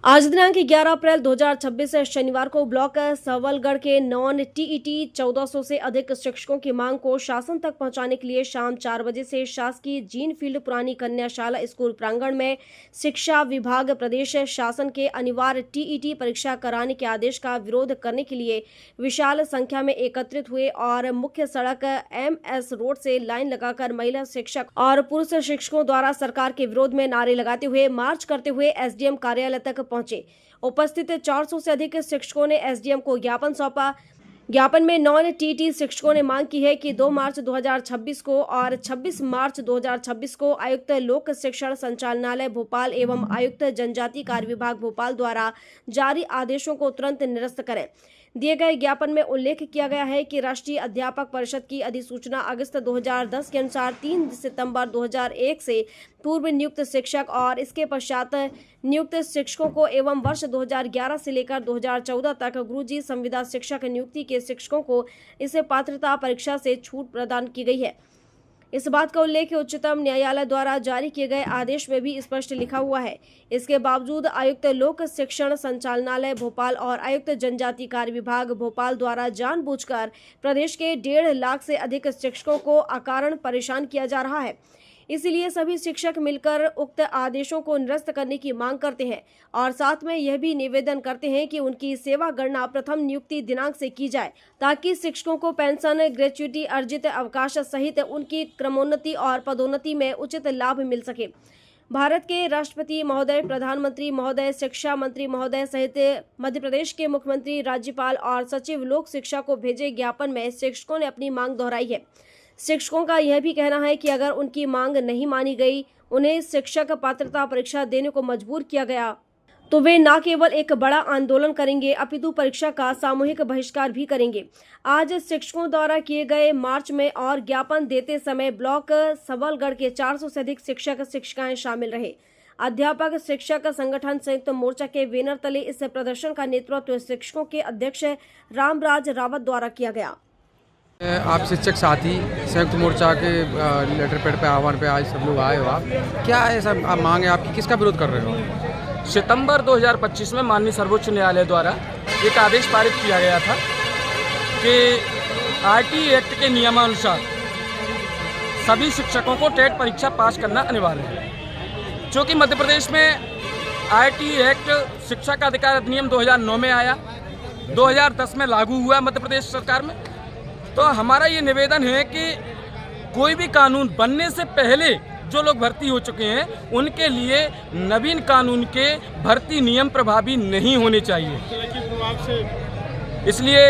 आज दिनांक 11 अप्रैल 2026 शनिवार को ब्लॉक सबलगढ़ के नॉन टीईटी 1400 से अधिक शिक्षकों की मांग को शासन तक पहुंचाने के लिए शाम 4 बजे से शासकीय जीन फील्ड पुरानी कन्याशाला स्कूल प्रांगण में शिक्षा विभाग प्रदेश शासन के अनिवार्य टीईटी परीक्षा कराने के आदेश का विरोध करने के लिए विशाल संख्या में एकत्रित हुए और मुख्य सड़क MS रोड से लाइन लगाकर महिला शिक्षक और पुरुष शिक्षकों द्वारा सरकार के विरोध में नारे लगाते हुए मार्च करते हुए SDM कार्यालय तक पहुंचे। उपस्थित 400 से अधिक शिक्षकों ने SDM को ज्ञापन सौंपा। ज्ञापन में नॉन टीटी शिक्षकों ने मांग की है कि 2 मार्च 2026 को और 26 मार्च 2026 को आयुक्त लोक शिक्षण संचालनालय भोपाल एवं आयुक्त जनजाति कार्य विभाग भोपाल द्वारा जारी आदेशों को तुरंत निरस्त करें। दिए गए ज्ञापन में उल्लेख किया गया है कि राष्ट्रीय अध्यापक परिषद की अधिसूचना अगस्त 2010 के अनुसार 3 सितंबर 2001 से पूर्व नियुक्त शिक्षक और इसके पश्चात नियुक्त शिक्षकों को एवं वर्ष 2011 से लेकर 2014 तक गुरुजी संविदा शिक्षक नियुक्ति के शिक्षकों को इस पात्रता परीक्षा से छूट प्रदान की गई है। इस बात का उल्लेख उच्चतम न्यायालय द्वारा जारी किए गए आदेश में भी स्पष्ट लिखा हुआ है। इसके बावजूद आयुक्त लोक शिक्षण संचालनालय भोपाल और आयुक्त जनजाति कार्य विभाग भोपाल द्वारा जानबूझकर प्रदेश के 1.5 लाख से अधिक शिक्षकों को अकारण परेशान किया जा रहा है। इसलिए सभी शिक्षक मिलकर उक्त आदेशों को निरस्त करने की मांग करते हैं और साथ में यह भी निवेदन करते हैं कि उनकी सेवा गणना प्रथम नियुक्ति दिनांक से की जाए ताकि शिक्षकों को पेंशन, ग्रेच्युटी, अर्जित अवकाश सहित उनकी क्रमोन्नति और पदोन्नति में उचित लाभ मिल सके। भारत के राष्ट्रपति महोदय, प्रधानमंत्री महोदय, शिक्षा मंत्री महोदय सहित मध्य प्रदेश के मुख्यमंत्री, राज्यपाल और सचिव लोक शिक्षा को भेजे ज्ञापन में शिक्षकों ने अपनी मांग दोहराई है। शिक्षकों का यह भी कहना है कि अगर उनकी मांग नहीं मानी गई, उन्हें शिक्षक पात्रता परीक्षा देने को मजबूर किया गया तो वे न केवल एक बड़ा आंदोलन करेंगे अपितु परीक्षा का सामूहिक बहिष्कार भी करेंगे। आज शिक्षकों द्वारा किए गए मार्च में और ज्ञापन देते समय ब्लॉक सबलगढ़ के 400 से अधिक शिक्षक शिक्षिकाएं शामिल रहे। अध्यापक शिक्षक संगठन संयुक्त मोर्चा के बैनर तले इस प्रदर्शन का नेतृत्व शिक्षकों के अध्यक्ष रामराज रावत द्वारा किया गया। आप शिक्षक साथी संयुक्त मोर्चा के लेटर पैड पे आह्वान पे आज सब लोग आए हो। आप क्या है सब आप मांग है आपकी, किसका विरोध कर रहे हो? सितंबर 2025 में माननीय सर्वोच्च न्यायालय द्वारा एक आदेश पारित किया गया था कि RT एक्ट के नियमानुसार सभी शिक्षकों को टेट परीक्षा पास करना अनिवार्य है। चूँकि मध्य प्रदेश में RT एक्ट शिक्षा का अधिकार अधिनियम 2009 में आया, 2010 में लागू हुआ मध्य प्रदेश सरकार में, तो हमारा ये निवेदन है कि कोई भी कानून बनने से पहले जो लोग भर्ती हो चुके हैं उनके लिए नवीन कानून के भर्ती नियम प्रभावी नहीं होने चाहिए। इसलिए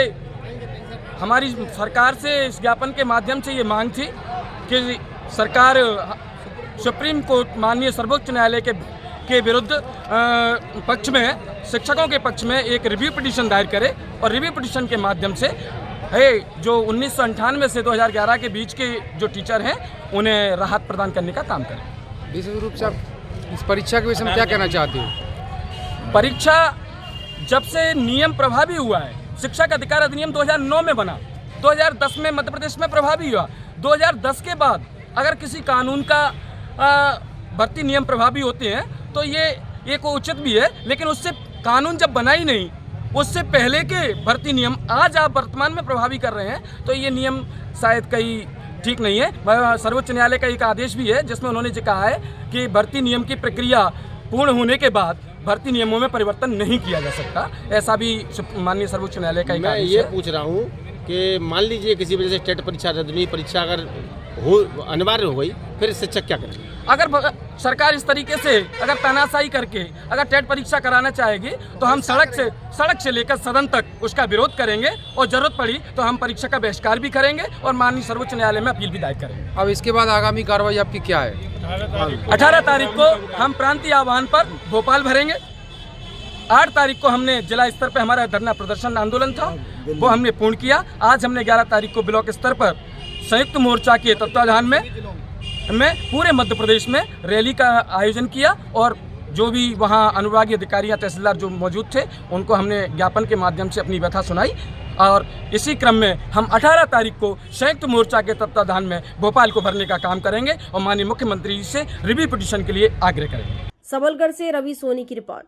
हमारी सरकार से इस ज्ञापन के माध्यम से ये मांग थी कि सरकार सुप्रीम कोर्ट माननीय सर्वोच्च न्यायालय के विरुद्ध पक्ष में, शिक्षकों के पक्ष में एक रिव्यू पिटीशन दायर करे और रिव्यू पिटीशन के माध्यम से जो 1998 से 2011 के बीच के जो टीचर हैं उन्हें राहत प्रदान करने का काम करें। विशेष रूप से आप इस परीक्षा के विषय में क्या कहना चाहते हो? परीक्षा जब से नियम प्रभावी हुआ है, शिक्षा का अधिकार अधिनियम 2009 में बना, 2010 में मध्य प्रदेश में प्रभावी हुआ, 2010 के बाद अगर किसी कानून का भर्ती नियम प्रभावी होते हैं तो ये को उचित भी है, लेकिन उससे कानून जब बना ही नहीं, उससे पहले के भर्ती नियम आज आप वर्तमान में प्रभावी कर रहे हैं, तो ये नियम शायद कहीं ठीक नहीं है। सर्वोच्च न्यायालय का एक आदेश भी है जिसमें उन्होंने ये कहा है कि भर्ती नियम की प्रक्रिया पूर्ण होने के बाद भर्ती नियमों में परिवर्तन नहीं किया जा सकता। ऐसा भी माननीय सर्वोच्च न्यायालय का एक आदेश है। मैं ये पूछ रहा हूँ कि मान लीजिए किसी वजह से टेट परीक्षा, रद्दनी परीक्षा अगर हो अनिवार्य हो गई, फिर शिक्षक क्या करें? अगर सरकार इस तरीके से अगर तानाशाही करके अगर टेट परीक्षा कराना चाहेगी तो हम सड़क से लेकर सदन तक उसका विरोध करेंगे और जरूरत पड़ी तो हम परीक्षा का बहिष्कार भी करेंगे और माननीय सर्वोच्च न्यायालय में अपील भी दायर करेंगे। अब इसके बाद आगामी कार्रवाई आपकी क्या है? 18 तारीख को हम प्रांतीय आह्वान पर भोपाल भरेंगे। 8 तारीख को हमने जिला स्तर पर हमारा धरना प्रदर्शन आंदोलन था, वो हमने पूर्ण किया। आज हमने 11 तारीख को ब्लॉक स्तर पर संयुक्त मोर्चा के तत्वाधान में पूरे मध्य प्रदेश में रैली का आयोजन किया और जो भी वहाँ अनुविभागीय अधिकारी या तहसीलदार जो मौजूद थे उनको हमने ज्ञापन के माध्यम से अपनी व्यथा सुनाई और इसी क्रम में हम 18 तारीख को संयुक्त मोर्चा के तत्वाधान में भोपाल को भरने का काम करेंगे और माननीय मुख्यमंत्री जी से रिव्यू पिटीशन के लिए आग्रह करेंगे। सबलगढ़ से रवि सोनी की रिपोर्ट।